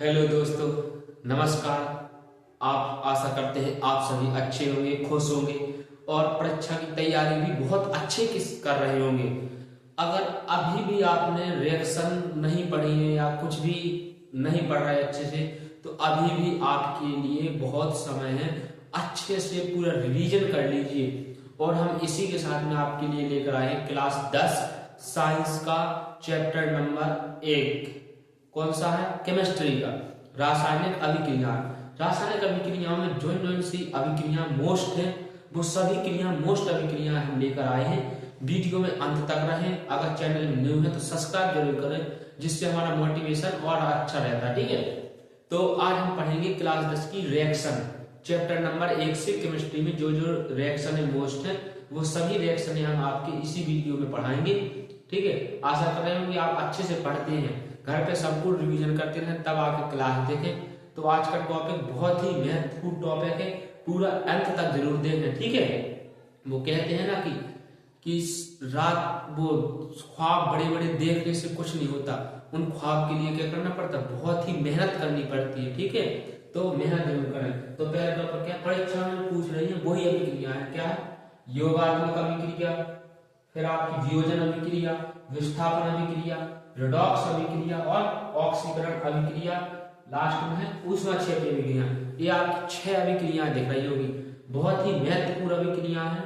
Hello दोस्तों, नमस्कार। आप आशा करते हैं आप सभी अच्छे होंगे, खुश होंगे और परीक्षा की तैयारी भी बहुत अच्छे कर रहे होंगे। अगर अभी भी आपने रिएक्शन नहीं पढ़ी है या कुछ भी नहीं पढ़ रहे अच्छे से, तो अभी भी आपके लिए बहुत समय है। अच्छे से पूरा रिवीजन कर लीजिए। और हम इसी के साथ में आपके लिए लेकर आए हैं क्लास 10 साइंस का चैप्टर नंबर 1। कौन सा है? केमिस्ट्री का रासायनिक अभिक्रिया। रासायनिक अभिक्रियाओं में जो सी अभिक्रिया मोस्ट है, वो सभी क्रिया मोस्ट अभिक्रिया हम लेकर आए हैं। वीडियो में अंत तक रहें। अगर चैनल में न्यू है तो सब्सक्राइब जरूर करें, जिससे हमारा मोटिवेशन और अच्छा रहता है। ठीक है, तो आज हम पढ़ेंगे क्लास 10 की रिएक्शन चैप्टर नंबर 1 से। केमिस्ट्री में जो जो रिएक्शन है मोस्ट है, वो सभी रिएक्शन हम आपके इसी वीडियो में पढ़ाएंगे। ठीक है, आशा कर रहे हैं कि आप अच्छे से पढ़ते हैं, घर पे सब कुछ रिवीजन करते हैं, तब आके क्लास देखें। तो आज का टॉपिक बहुत ही महत्वपूर्ण टॉपिक है, पूरा अंत तक जरूर देखें। ठीक है, वो कहते हैं ना कि रात वो ख्वाब बड़े बड़े देखने से कुछ नहीं होता, उन ख्वाब के लिए क्या करना पड़ता है, बहुत ही मेहनत करनी पड़ती है। ठीक है, तो मेहनत जरूर करें। तो पहला टॉपिक क्या परीक्षा में पूछ रही है, वही अभिक्रिया है। क्या है? योगात्मक अभिक्रिया, फिर आपकी वियोजन अभिक्रिया, विस्थापन अभिक्रिया, रिडॉक्स अभिक्रिया और ऑक्सीकरण अभिक्रिया। लास्ट में है ऊष्माक्षेपी अभिक्रिया। ये आपकी 6 अभिक्रियाएं दिख रही होगी, बहुत ही महत्वपूर्ण अभिक्रिया है।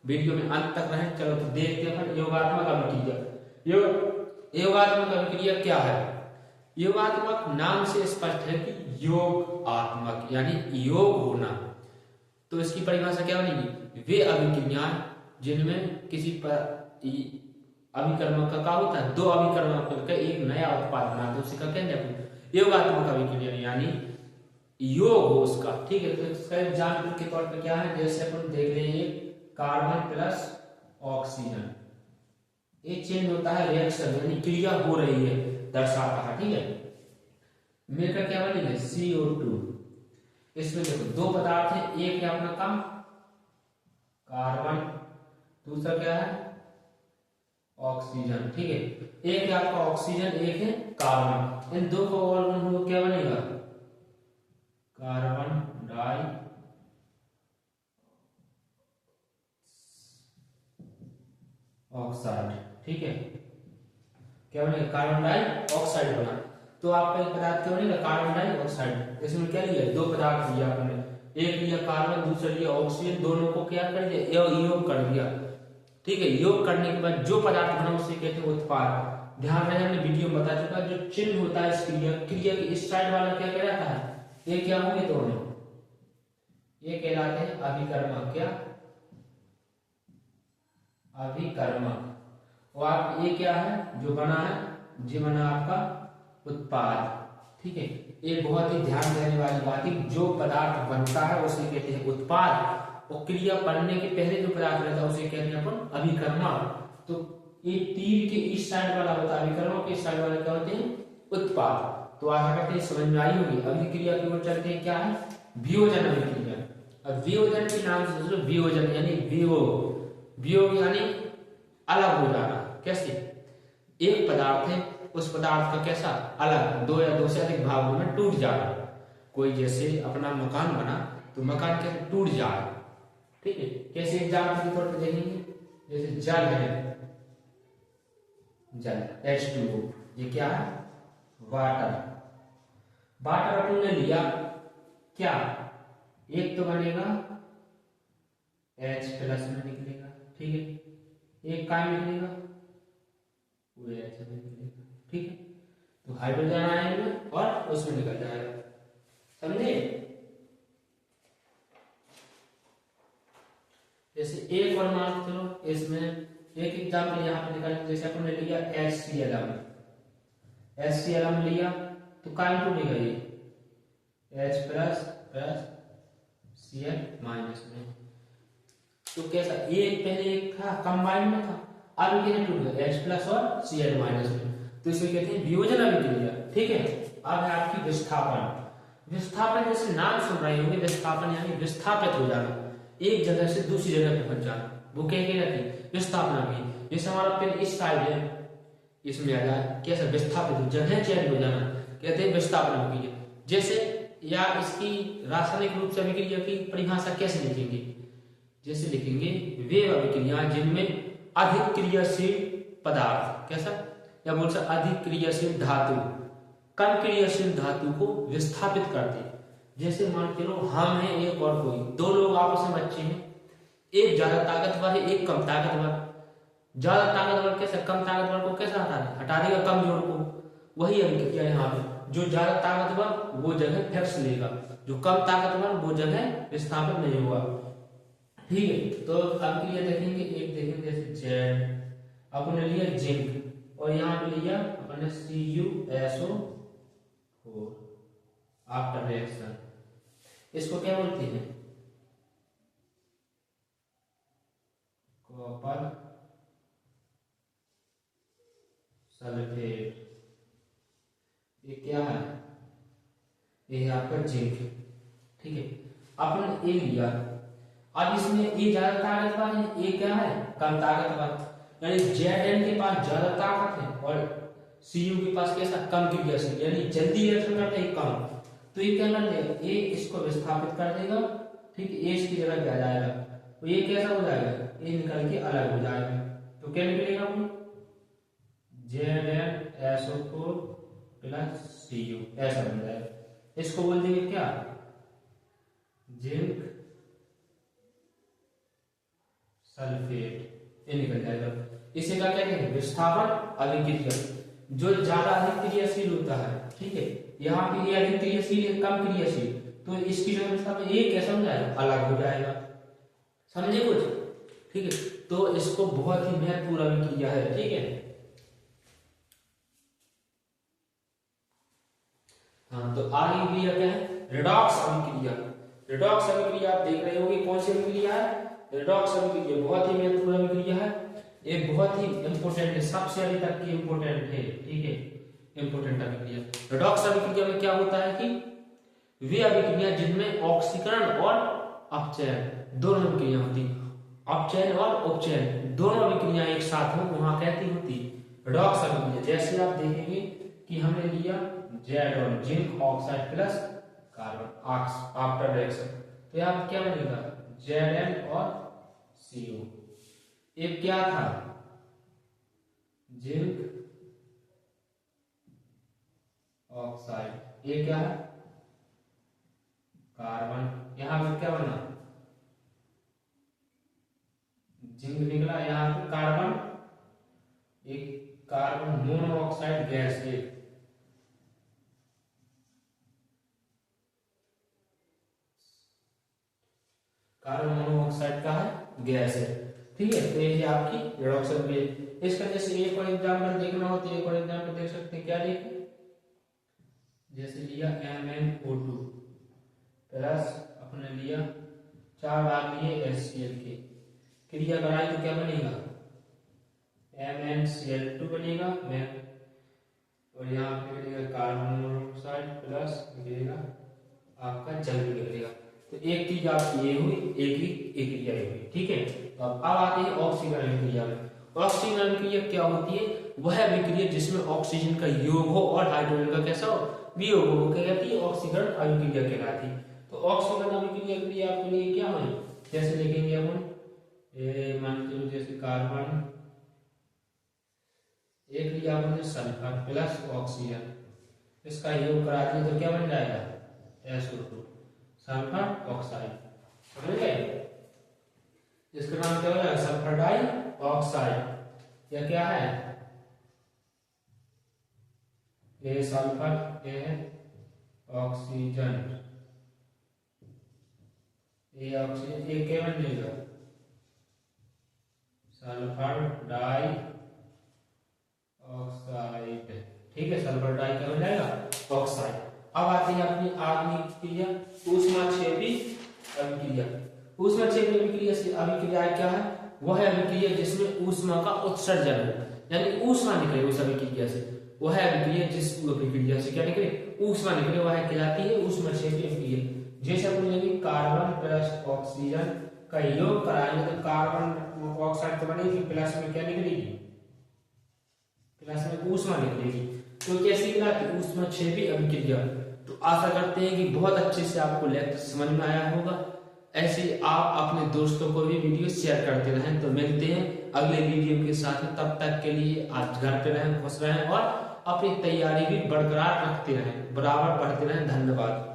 वीडियो में अंत तक रहें। चलो तो देखते हैं योगात्मक अभिक्रिया। योगात्मक अभिक्रिया क्या है? योगात्मक नाम से स्पष्ट है कि योग आत्मक यानी योग होना। तो इसकी परिभाषा क्या बनेगी? वे अभिक्रियाएं जिनमें किसी पर अभिकर्मक का क्या होता है, 2 अभिकर्मक मिलकर एक नया उत्पाद बनाते हैं, उसी का कहते हैं योगात्मक अभिक्रिया, यानी योग हो उसका। ठीक है, तो इसका एग्जाम्पल के तौर पे क्या है, जैसे अपन देख रहे हैं कार्बन प्लस ऑक्सीजन, ये चेंज होता है, रिएक्शन यानी क्रिया हो रही है दर्शाता है। ठीक है, मिलकर क्या बनेगा? CO2। इसमें देखो 2 पदार्थ है, एक है अपना काम कार्बन, दूसरा क्या है ऑक्सीजन। ठीक है, एक है आपका ऑक्सीजन, एक है कार्बन। इन 2 को और क्या बनेगा? Carbon dioxide. ठीक है, क्या बनेगा? कार्बन डाई ऑक्साइड बना। तो आपका एक पदार्थ क्या बनेगा? Carbon dioxide. इसमें क्या लिया? 2 पदार्थ लिया आपने, एक लिया कार्बन, दूसरा लिया ऑक्सीजन, दोनों को क्या कर दिया? योग कर दिया। ठीक है, योग करने के बाद जो पदार्थ बना उसे कहते हैं उत्पाद। ध्यान रहे, हमने वीडियो में बता चुका, जो चिन्ह होता है इस क्रिया के इस साइड वाला क्या कहलाता है? ये क्या होंगे दोनों? ये कहलाते हैं अभिकर्मक। क्या? अभिकर्मक। और आप ये क्या है जो बना है? ये बना आपका उत्पाद। ठीक है, ये बहुत ही ध्यान देने वाली बात है, जो पदार्थ बनता है उसे कहते हैं उत्पाद, और क्रिया बनने के पहले जो पदार्थ रहता है उसे कहते हैं अपन अभिकर्मक। तो ये तीर के इस साइड वाला होता है अभिकर्मक, के इस साइड वाला क्या होते हैं? उत्पाद। तो आशा करते हैं समझ में आई होगी। अभिक्रिया की ओर चलते हैं, क्या है? वियोजन अभिक्रिया। अब वियोजन के नाम से सोचो, वियोजन यानी वियोग। वियोग यानी अलग हो जाना। कैसे? एक पदार्थ है, उस पदार्थ का कैसा अलग 2 या 2 से अधिक भागों में टूट जाना। कोई जैसे अपना मकान बना तो मकान कैसे टूट जाए। ठीक है, कैसे एग्जाम्पल के तौर पे देखेंगे, जैसे जल है, जल H2O, ये क्या है? वाटर। वाटर अपन ने लिया, क्या एक तो बनेगा H प्लस में निकलेगा। ठीक है, एक का निकलेगा वो H में निकलेगा। ठीक है, तो हाइड्रोजन आएंगे और उसमें निकल जाएगा। समझे? जैसे एक और मान चलो, इसमें एक एग्जाम्पल यहाँ पे निकाल, जैसे अपन ने लिया HCl। HCl लिया तो काय टूटेगा? ये H plus plus Cl minus में। तो कैसा? एक पहले एक था कंबाइन में था, अब ये टूट गया H प्लस और Cl माइनस में। तो इसे कहते हैं वियोजन अभिक्रिया। ठीक है, अब है आपकी विस्थापन। विस्थापन जैसे नाम सुन रहे होंगे, विस्थापन यानी विस्थापित हो जाना, एक जगह से दूसरी जगह पे पहुंच जाना, वो क्या कहलाती है? विस्थापन अभिक्रिया। जैसे हमारा पेन इस साइड है, इसमें आ जाए कैसा? विस्थापित, जगह चेंज हो जाना, कहते हैं विस्थापन अभिक्रिया। जैसे या इसकी रासायनिक रूप से अभिक्रिया की परिभाषा कैसे लिखेंगे? जैसे लिखेंगे वे अभिक्रिया जिनमें अधिक क्रियाशील पदार्थ, कैसा या बोल सकते अधिक क्रियाशील धातु कम क्रियाशील धातु को विस्थापित कर दे। जैसे मान के लो हम हैं एक और कोई, दो लोग आपस में बच्चे हैं, एक ज्यादा ताकतवर है एक कम ताकतवर। ज्यादा ताकतवर कैसे कम ताकतवर को कैसे हटा देगा? कमजोर को। वही अभिक्रिया यहाँ पे, जो ज्यादा ताकतवर वो जगह फिक्स लेगा, जो कम ताकतवर वो जगह विस्थापित नहीं होगा। ठीक है, तो अभिक्रिया देखेंगे, एक देखेंगे जैसे जेड अपने लिया जिंक और यहाँ पे लिया अपने CuSO4 आफ्टर रिएक्शन। इसको क्या बोलते हैं? Copper sulphate. ये क्या है? ये है आपका जिंक। ठीक है, आपने ए लिया, अब इसमें ये ज्यादा ताकतवर है, ये क्या है? कम ताकतवर। यानी Zn के पास ज्यादा ताकत है और Cu के पास कैसा? कम क्रियाशील, यानी जल्दी रिएक्शन करते हैं कम। तो ये क्या कर देगा? ए इसको विस्थापित कर देगा। ठीक है, ए इसकी जगह क्या जाएगा? तो ये कैसा हो जाएगा? ए निकल के अलग हो जाएगा। तो क्या निकलेगा? ZnSO4 प्लस Cu ऐसा बन जाएगा। इसको बोल देंगे क्या? Zinc sulphate. ये निकल जाएगा। इसे क्या कहते हैं? विस्थापन अभिक्रिया, जो ज्यादा अधिक क्रियाशील होता है। ठीक है, यहाँ पे ये अधिक क्रियाशील है कम क्रियाशील, तो इसकी जो विस्थापन ये कैसा हो जाएगा? अलग हो जाएगा। समझे कुछ? ठीक है, तो इसको बहुत ही महत्वपूर्ण अभिक्रिया है। ठीक है, हाँ, तो आगे अभिक्रिया क्या है? रिडॉक्स अभिक्रिया। रिडॉक्स अभिक्रिया आप देख रहे होंगे कौन सी अभिक्रिया है? रिडॉक्स अभिक्रिया बहुत ही महत्वपूर्ण अभिक्रिया है, ये बहुत ही इंपोर्टेंट है, सबसे अभी तक की इंपोर्टेंट है। ठीक है, इंपोर्टेंट अभिक्रिया। रिडॉक्स अभिक्रिया में क्या होता है कि वे अभिक्रिया जिनमें ऑक्सीकरण और अपचयन दोनों अभिक्रिया होती, अपचयन और उपचयन दोनों अभिक्रिया एक साथ हो, वहां कहती होती रिडॉक्स अभिक्रिया। जैसे आप देखेंगे कि हमने लिया Zn zinc oxide plus carbon after reaction, तो यहाँ क्या बनेगा? Zn और Cu। एक क्या था? जिंक ऑक्साइड, ये क्या है? कार्बन। यहां पे क्या बना? जिंक निकला, यहाँ पे कार्बन, एक कार्बन मोनोऑक्साइड गैस है। कार्बन मोनोऑक्साइड का है गैस है। ठीक है, तो ये आपकी रिडॉक्स अभिक्रिया। इसका जैसे एक और एग्जांपल देखना हो तो एक और एग्जांपल देख सकते हैं। क्या देखें? जैसे लिया MnO2 प्लस अपने लिया 4 बार लिए HCl के, क्रिया कराई तो क्या बनेगा? MnCl2 बनेगा और यहाँ पे बनेगा कार्बन मोनोऑक्साइड प्लस बनेगा आपका जल निकलेगा। तो एक चीज आपकी ये हुई, एक ही एक क्रिया हुई। ठीक है, तो अब आते हैं ऑक्सीकरण अभिक्रिया में। ऑक्सीकरण अभिक्रिया क्या होती है? वह अभिक्रिया जिसमें ऑक्सीजन का योग हो और हाइड्रोजन का कैसा हो? वियोग हो, क्या कहती है? ऑक्सीकरण अभिक्रिया कहलाती है। तो ऑक्सीकरण अभिक्रिया आपके लिए क्या हुई? जैसे लिखेंगे हम मान लो जैसे कार्बन एक लिया हमने सल्फर प्लस ऑक्सीजन, इसका योग करा दिया तो क्या बन जाएगा? SO2 sulphur oxide. समझ गए? इसका नाम क्या हो जाएगा? Sulphur dioxide. यह क्या है? ये सल्फर, ये है ऑक्सीजन, ये ऑक्सीजन, ये क्या बन जाएगा? Sulphur dioxide. ठीक है, सल्फर डाई क्या हो जाएगा? ऑक्साइड। अब आती है अपनी अगली क्रिया ऊष्माक्षेपी अभिक्रिया। ऊष्माक्षेपी अभिक्रिया से अभिक्रिया क्या है? वह अभिक्रिया जिसमें ऊष्मा का उत्सर्जन हो, यानी ऊष्मा निकले उस अभिक्रिया से। वह अभिक्रिया जिस अभिक्रिया से क्या निकले? ऊष्मा निकले, वह कहलाती है ऊष्माक्षेपी अभिक्रिया। जैसे अपन लेंगे कार्बन प्लस ऑक्सीजन का योग कराएंगे तो कार्बन ऑक्साइड तो बनेगी, प्लस में क्या निकलेगी? प्लस में ऊष्मा निकलेगी। तो कैसी कहलाती? ऊष्माक्षेपी अभिक्रिया। तो तो आशा करते हैं कि बहुत अच्छे से आपको लेक्चर समझ में आया होगा। ऐसे आप अपने दोस्तों को भी वीडियो शेयर करते रहें। तो मिलते हैं अगले वीडियो के साथ में, तब तक के लिए आप घर पे रहें, खुश रहें और अपनी तैयारी भी बरकरार रखते रहें, बराबर पढ़ते रहें। धन्यवाद।